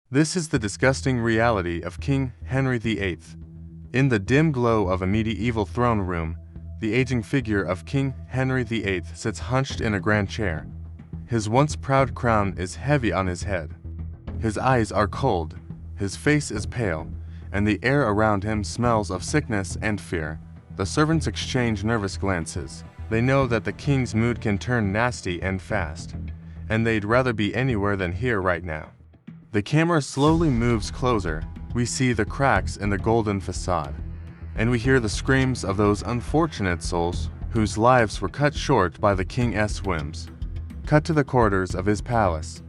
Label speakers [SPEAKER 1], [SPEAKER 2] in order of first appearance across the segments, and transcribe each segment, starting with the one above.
[SPEAKER 1] This is the disgusting reality of King Henry VIII. In the dim glow of a medieval throne room, the aging figure of King Henry VIII sits hunched in a grand chair. His once proud crown is heavy on his head. His eyes are cold, his face is pale, and the air around him smells of sickness and fear. The servants exchange nervous glances. They know that the king's mood can turn nasty and fast, and they'd rather be anywhere than here right now. The camera slowly moves closer. We see the cracks in the golden facade, and we hear the screams of those unfortunate souls whose lives were cut short by the king's whims. Cut to the corridors of his palace,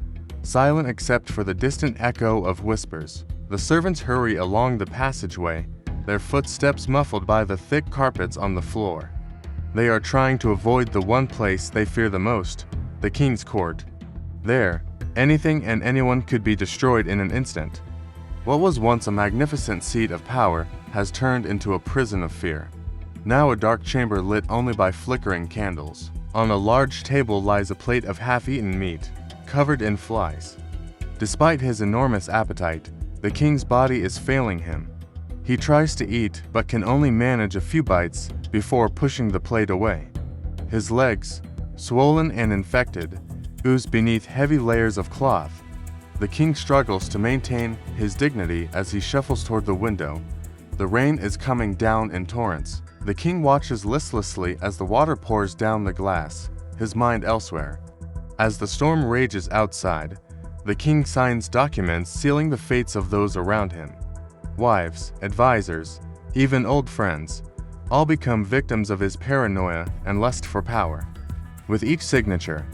[SPEAKER 1] silent except for the distant echo of whispers. The servants hurry along the passageway, their footsteps muffled by the thick carpets on the floor. They are trying to avoid the one place they fear the most, the king's court. There, anything and anyone could be destroyed in an instant. What was once a magnificent seat of power has turned into a prison of fear. Now a dark chamber lit only by flickering candles. On a large table lies a plate of half-eaten meat, covered in flies. Despite his enormous appetite, the king's body is failing him. He tries to eat but can only manage a few bites before pushing the plate away. His legs, swollen and infected, ooze beneath heavy layers of cloth. The king struggles to maintain his dignity as he shuffles toward the window. The rain is coming down in torrents. The king watches listlessly as the water pours down the glass, his mind elsewhere. As the storm rages outside, the king signs documents sealing the fates of those around him. Wives, advisors, even old friends, all become victims of his paranoia and lust for power. With each signature,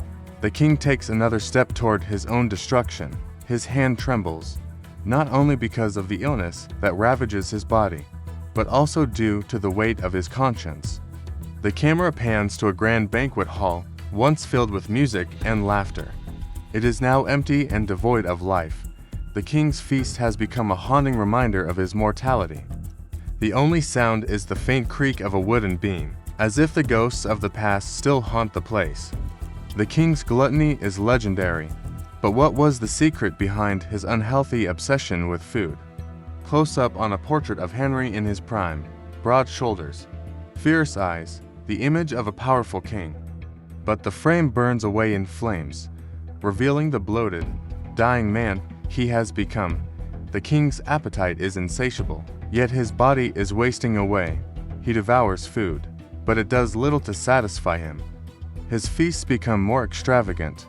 [SPEAKER 1] the king takes another step toward his own destruction. His hand trembles, not only because of the illness that ravages his body, but also due to the weight of his conscience. The camera pans to a grand banquet hall, once filled with music and laughter. It is now empty and devoid of life. The king's feast has become a haunting reminder of his mortality. The only sound is the faint creak of a wooden beam, as if the ghosts of the past still haunt the place. The king's gluttony is legendary, but what was the secret behind his unhealthy obsession with food? Close up on a portrait of Henry in his prime, broad shoulders, fierce eyes, the image of a powerful king. But the frame burns away in flames, revealing the bloated, dying man he has become. The king's appetite is insatiable, yet his body is wasting away. He devours food, but it does little to satisfy him. His feasts become more extravagant,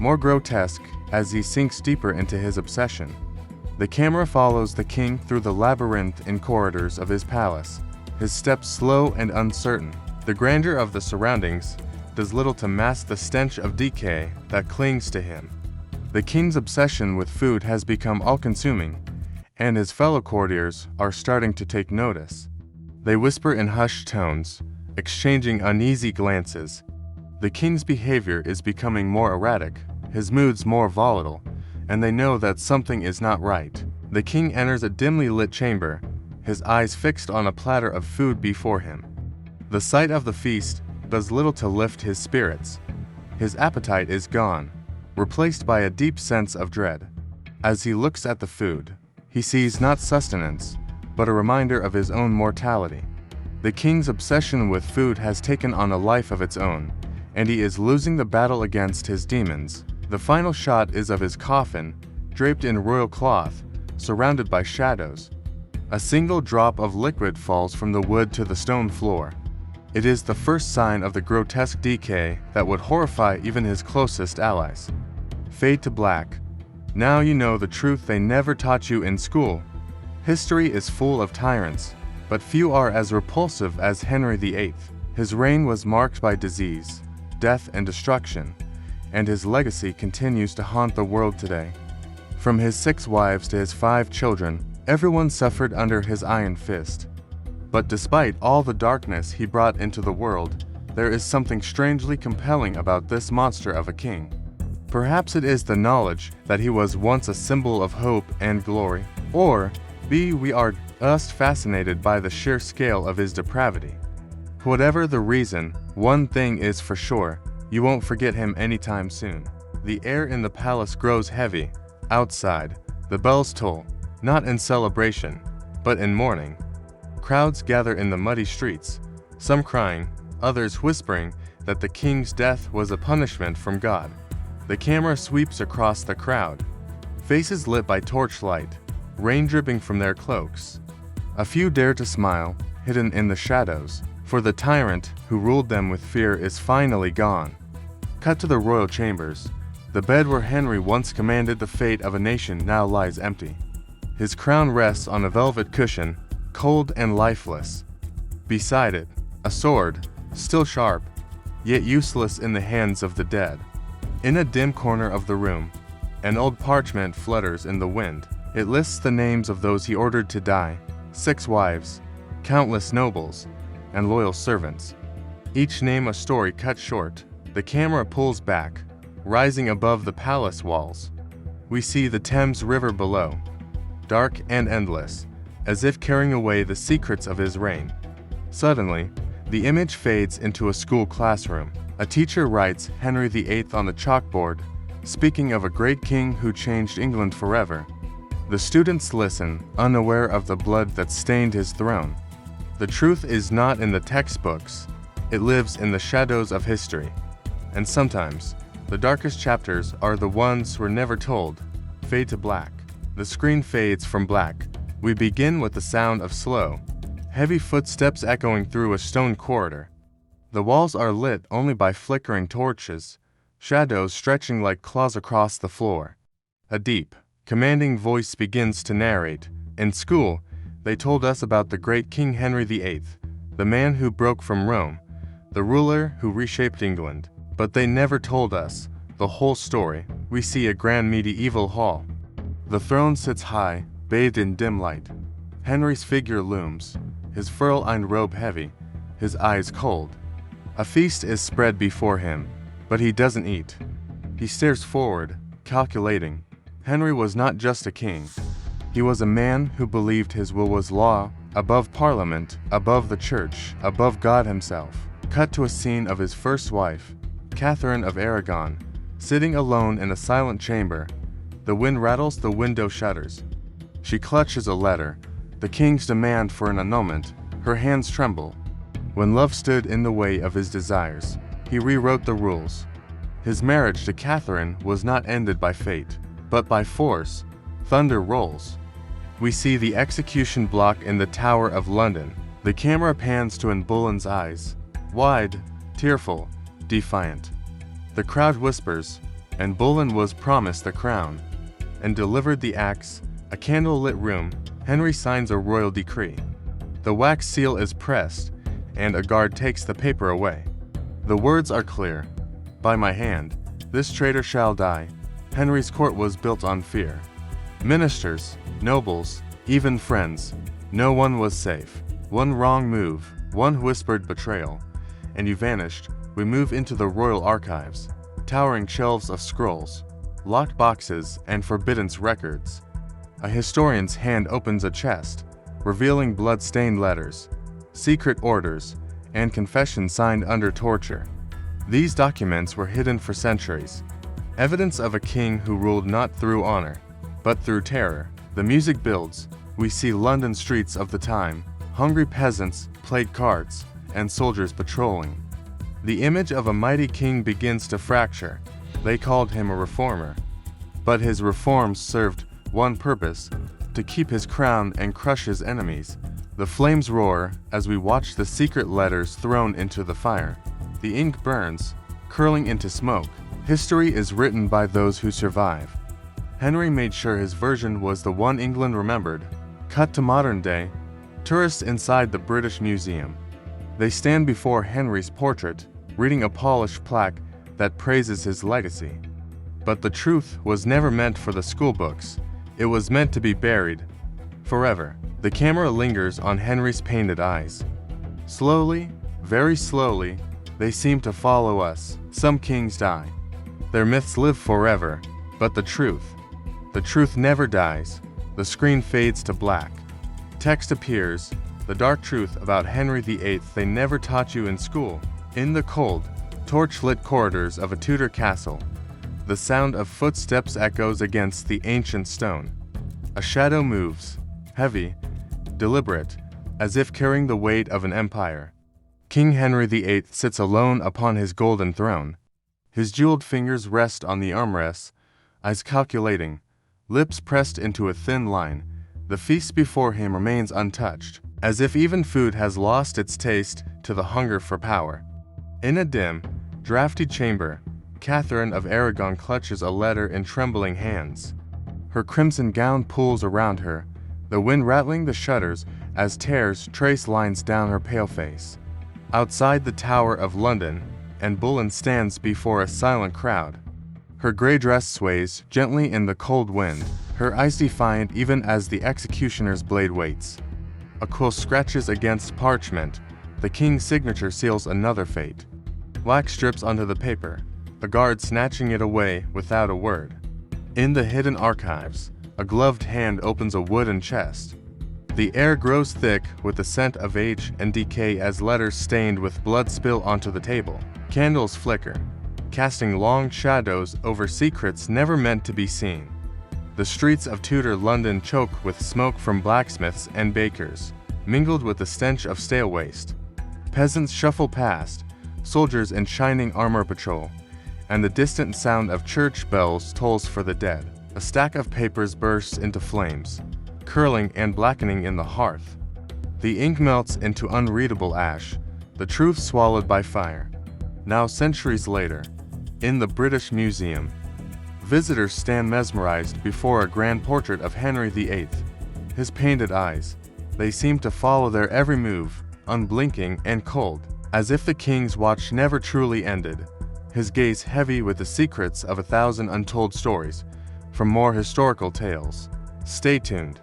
[SPEAKER 1] more grotesque as he sinks deeper into his obsession. The camera follows the king through the labyrinth in corridors of his palace, his steps slow and uncertain. The grandeur of the surroundings does little to mask the stench of decay that clings to him. The king's obsession with food has become all-consuming, and his fellow courtiers are starting to take notice. They whisper in hushed tones, exchanging uneasy glances. The king's behavior is becoming more erratic, his moods more volatile, and they know that something is not right. The king enters a dimly lit chamber, his eyes fixed on a platter of food before him. The sight of the feast does little to lift his spirits. His appetite is gone, replaced by a deep sense of dread. As he looks at the food, he sees not sustenance, but a reminder of his own mortality. The king's obsession with food has taken on a life of its own, and he is losing the battle against his demons. The final shot is of his coffin, draped in royal cloth, surrounded by shadows. A single drop of liquid falls from the wood to the stone floor. It is the first sign of the grotesque decay that would horrify even his closest allies. Fade to black. Now you know the truth they never taught you in school. History is full of tyrants, but few are as repulsive as Henry VIII. His reign was marked by disease, death, and destruction, and his legacy continues to haunt the world today. From his 6 wives to his 5 children, everyone suffered under his iron fist. But despite all the darkness he brought into the world, there is something strangely compelling about this monster of a king. Perhaps it is the knowledge that he was once a symbol of hope and glory, or we are just fascinated by the sheer scale of his depravity. Whatever the reason, one thing is for sure, you won't forget him anytime soon. The air in the palace grows heavy. Outside, The bells toll, not in celebration, but in mourning. Crowds gather in the muddy streets, some crying, others whispering that the king's death was a punishment from God. The camera sweeps across the crowd, faces lit by torchlight, rain dripping from their cloaks. A few dare to smile, hidden in the shadows, for the tyrant who ruled them with fear is finally gone. Cut to the royal chambers. The bed where Henry once commanded the fate of a nation now lies empty. His crown rests on a velvet cushion, cold and lifeless. Beside it, a sword, still sharp, yet useless in the hands of the dead. In a dim corner of the room, an old parchment flutters in the wind. It lists the names of those he ordered to die, 6 wives, countless nobles, and loyal servants. Each name a story cut short. The camera pulls back, rising above the palace walls. We see the Thames River below, dark and endless, as if carrying away the secrets of his reign. Suddenly, the image fades into a school classroom. A teacher writes Henry VIII on the chalkboard, speaking of a great king who changed England forever. The students listen, unaware of the blood that stained his throne. The truth is not in the textbooks, it lives in the shadows of history. And sometimes, the darkest chapters are the ones we're never told. Fade to black. The screen fades from black. We begin with the sound of slow, heavy footsteps echoing through a stone corridor. The walls are lit only by flickering torches, shadows stretching like claws across the floor. A deep, commanding voice begins to narrate. In school, they told us about the great King Henry VIII, the man who broke from Rome, the ruler who reshaped England. But they never told us the whole story. We see a grand medieval hall. The throne sits high, bathed in dim light. Henry's figure looms, his fur-lined robe heavy, his eyes cold. A feast is spread before him, but he doesn't eat. He stares forward, calculating. Henry was not just a king. He was a man who believed his will was law, above Parliament, above the church, above God himself. Cut to a scene of his first wife, Catherine of Aragon, sitting alone in a silent chamber. The wind rattles the window shutters. She clutches a letter, the king's demand for an annulment. Her hands tremble. When love stood in the way of his desires, he rewrote the rules. His marriage to Catherine was not ended by fate, but by force. Thunder rolls. We see the execution block in the Tower of London. The camera pans to Anne Boleyn's eyes, wide, tearful, defiant. The crowd whispers, and Boleyn was promised the crown, and delivered the axe. A candle-lit room. Henry signs a royal decree. The wax seal is pressed, and a guard takes the paper away. The words are clear. By my hand, this traitor shall die. Henry's court was built on fear. Ministers, nobles, even friends, no one was safe. One wrong move, one whispered betrayal, and you vanished. We move into the royal archives, towering shelves of scrolls, locked boxes, and forbidden records. A historian's hand opens a chest, revealing blood-stained letters, secret orders, and confessions signed under torture. These documents were hidden for centuries, evidence of a king who ruled not through honor, but through terror. The music builds. We see London streets of the time, hungry peasants, played cards, and soldiers patrolling. The image of a mighty king begins to fracture. They called him a reformer. But his reforms served one purpose, to keep his crown and crush his enemies. The flames roar as we watch the secret letters thrown into the fire. The ink burns, curling into smoke. History is written by those who survive. Henry made sure his version was the one England remembered. Cut to modern day. Tourists inside the British Museum. They stand before Henry's portrait, reading a polished plaque that praises his legacy. But the truth was never meant for the schoolbooks. It was meant to be buried forever. The camera lingers on Henry's painted eyes. Slowly, very slowly, they seem to follow us. Some kings die. Their myths live forever, but the truth never dies. The screen fades to black. Text appears, the dark truth about Henry VIII they never taught you in school. In the cold, torch-lit corridors of a Tudor castle, the sound of footsteps echoes against the ancient stone. A shadow moves, heavy, deliberate, as if carrying the weight of an empire. King Henry VIII sits alone upon his golden throne. His jeweled fingers rest on the armrests, eyes calculating, lips pressed into a thin line. The feast before him remains untouched, as if even food has lost its taste to the hunger for power. In a dim, drafty chamber, Catherine of Aragon clutches a letter in trembling hands. Her crimson gown pulls around her, the wind rattling the shutters as tears trace lines down her pale face. Outside the Tower of London, Anne Boleyn stands before a silent crowd. Her gray dress sways gently in the cold wind, her eyes defiant even as the executioner's blade waits. A quill scratches against parchment, the king's signature seals another fate. Wax drips onto the paper, a guard snatching it away without a word. In the hidden archives, a gloved hand opens a wooden chest. The air grows thick with the scent of age and decay as letters stained with blood spill onto the table. Candles flicker, casting long shadows over secrets never meant to be seen. The streets of Tudor London choke with smoke from blacksmiths and bakers, mingled with the stench of stale waste. Peasants shuffle past, soldiers in shining armor patrol, and the distant sound of church bells tolls for the dead. A stack of papers bursts into flames, curling and blackening in the hearth. The ink melts into unreadable ash, the truth swallowed by fire. Now centuries later, in the British Museum, visitors stand mesmerized before a grand portrait of Henry VIII. His painted eyes, they seem to follow their every move, unblinking and cold, as if the king's watch never truly ended. His gaze heavy with the secrets of 1,000 untold stories, from more historical tales. Stay tuned.